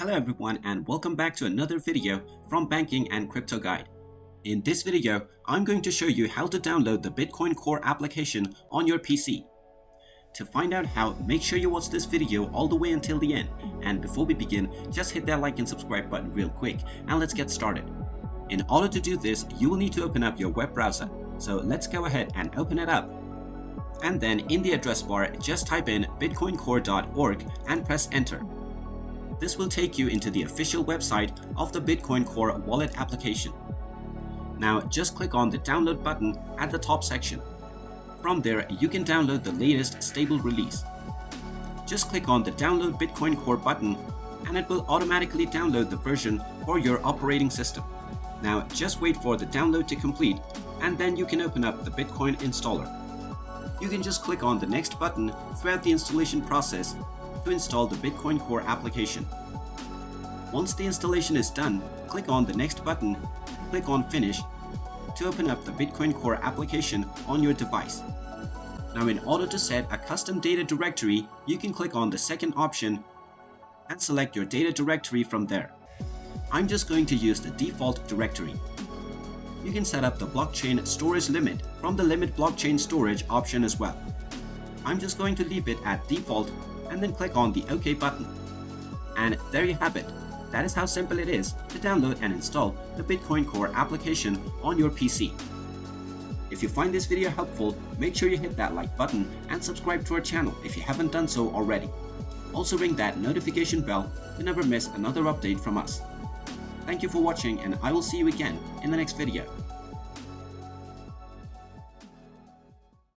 Hello everyone and welcome back to another video from Banking and Crypto Guide. In this video, I'm going to show you how to download the Bitcoin Core application on your PC. To find out how, make sure you watch this video all the way until the end, and before we begin, just hit that like and subscribe button real quick and let's get started. In order to do this, you will need to open up your web browser, so let's go ahead and open it up. And then in the address bar, just type in bitcoincore.org and press enter. This will take you into the official website of the Bitcoin Core wallet application. Now just click on the download button at the top section. From there, you can download the latest stable release. Just click on the download Bitcoin Core button and it will automatically download the version for your operating system. Now just wait for the download to complete and then you can open up the Bitcoin installer. You can just click on the next button throughout the installation process to install the Bitcoin Core application. Once the installation is done, click on the next button, click on Finish to open up the Bitcoin Core application on your device. Now in order to set a custom data directory, you can click on the second option and select your data directory from there. I'm just going to use the default directory. You can set up the blockchain storage limit from the limit blockchain storage option as well. I'm just going to leave it at default and then click on the OK button. And there you have it. That is how simple it is to download and install the Bitcoin Core application on your PC. If you find this video helpful, make sure you hit that like button and subscribe to our channel if you haven't done so already. Also ring that notification bell to never miss another update from us. Thank you for watching and I will see you again in the next video.